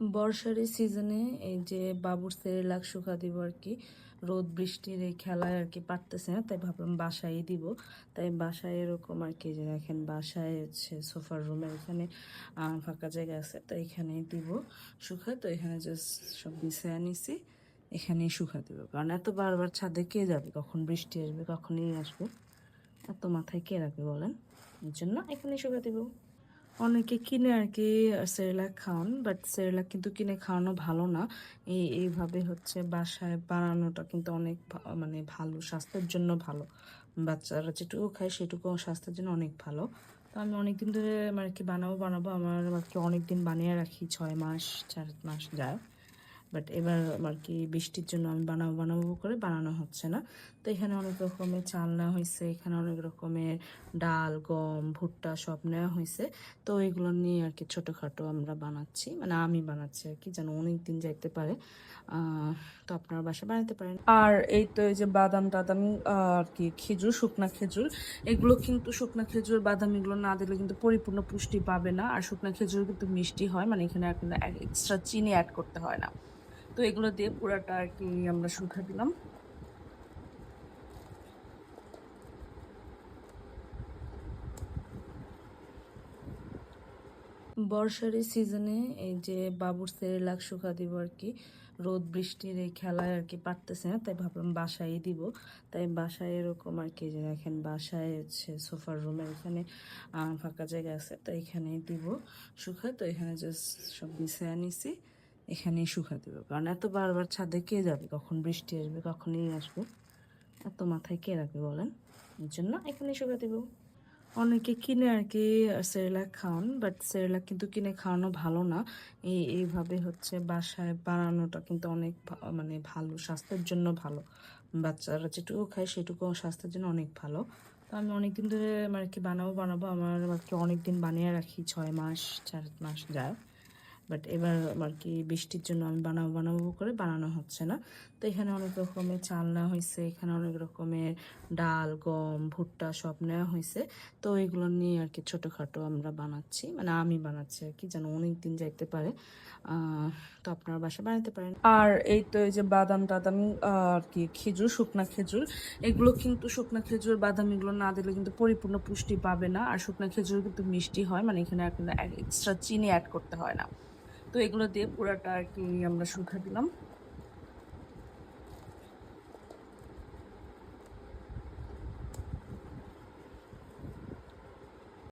বর্ষার এই সিজনে এই যে বাবুর সেরেলাক শুকা দিব আর কি। রোদ বৃষ্টির এই খেলায় আর কি পারতেছে না, তাই ভাবলাম বাসায় দিব। তাই বাসায় এরকম আর কি, যে দেখেন বাসায় হচ্ছে সোফার রুমের এখানে ফাঁকা জায়গা আছে, তো এখানে দিব শুকা। তো এখানে জাস্ট সব বিছায় নিছি, এখানেই শুকা দিব। কারণ এত বারবার ছাদে কে যাবে, কখন বৃষ্টি আসবে কখনই আসবে, এত মাথায় কে রাখবে বলেন। এর জন্য এখানেই শুকা দিব। অনেকে কিনে আর কি সেরেলাক খাওয়ান, বাট সেরেলাক কিন্তু কিনে খাওয়ানো ভালো না। এইভাবে হচ্ছে বাসায় বানানোটা কিন্তু অনেক মানে ভালো, স্বাস্থ্যের জন্য ভালো। বাচ্চারা যেটুকু খায় সেটুকু স্বাস্থ্যের জন্য অনেক ভালো। তো আমি অনেকদিন ধরে আর কি বানাবো আমার আর কি অনেকদিন বানিয়ে রাখি, 6 মাস 4 মাস যায়। বাট এবার আর কি বৃষ্টির জন্য আমি বানাবো করে বানানো হচ্ছে না। তো এখানে অনেক রকমের চাল নেওয়া হয়েছে, এখানে অনেক রকমের ডাল গম ভুট্টা সব নেওয়া হয়েছে। তো এগুলো নিয়ে আর কি ছোটোখাটো আমরা বানাচ্ছি, মানে আমি বানাচ্ছি আর কি, যেন অনেক দিন যাইতে পারে। তো আপনারা বাসায় বানাতে পারেন। আর এই তো এই যে বাদাম টাদাম আর কি খেজুর, শুকনা খেজুর, এগুলো কিন্তু শুকনা খেজুর বাদাম এগুলো না দিলে কিন্তু পরিপূর্ণ পুষ্টি পাবে না। আর শুকনা খেজুর কিন্তু মিষ্টি হয়, মানে এখানে এক্সট্রা চিনি অ্যাড করতে হয় না। তো এগুলো দিয়ে পুরাটা আর কি আমরা শুকা দিলাম। বর্ষার এই সিজনে এই যে বাবুর সেরেলাক শুকা দিব আর কি। রোদ বৃষ্টির এই খেলায় আর কি পারতেছে না, তাই ভাবলাম বাসায় দিব। তাই বাসায় এরকম আর কি, যে দেখেন বাসায় হচ্ছে সোফার রুমের এখানে ফাঁকা জায়গা আছে, তো এখানে দিব শুকা। তো এখানে জাস্ট সব বিছায় নিছি, এখানেই শুকা দিব। কারণ এত বারবার ছাদে কে যাবে, কখন বৃষ্টি আসবে কখনই আসবে, এত মাথায় কে রাখবে বলেন। এর জন্য এখানেই শুকা দিব। অনেকে কিনে আর কি সেরেলাক খাওয়ান, বাট সেরেলাক কিন্তু কিনে খাওয়ানো ভালো না। এইভাবে হচ্ছে বাসায় বানানোটা কিন্তু অনেক মানে ভালো, স্বাস্থ্যের জন্য ভালো। বাচ্চারা যেটুকু খায় সেটুকু স্বাস্থ্যের জন্য অনেক ভালো। তো আমি অনেকদিন ধরে আর কি বানাবো আমার আর কি অনেকদিন বানিয়ে রাখি, 6 মাস 4 মাস যায়। বাট এবার আর কি বৃষ্টির জন্য আমি বানাবো করে বানানো হচ্ছে না। তো এখানে অনেক রকমের চাল নেওয়া হয়েছে, এখানে অনেক রকমের ডাল গম ভুট্টা সব নেওয়া হয়েছে। তো এগুলো নিয়ে আর কি ছোটোখাটো আমরা বানাচ্ছি, মানে আমি বানাচ্ছি আর কি, যেন অনেক দিন যাইতে পারে। তো আপনারা বাসায় বানাতে পারেন। আর এই তো এই যে বাদাম টাদাম আর কি খেজুর, শুকনা খেজুর, এগুলো কিন্তু শুকনা খেজুর বাদাম এগুলো না দিলে কিন্তু পরিপূর্ণ পুষ্টি পাবে না। আর শুকনা খেজুর কিন্তু মিষ্টি হয়, মানে এখানে এক্সট্রা চিনি অ্যাড করতে হয় না। তো এগুলো দিয়ে পুরাটা আর কি আমরা শুকা দিলাম।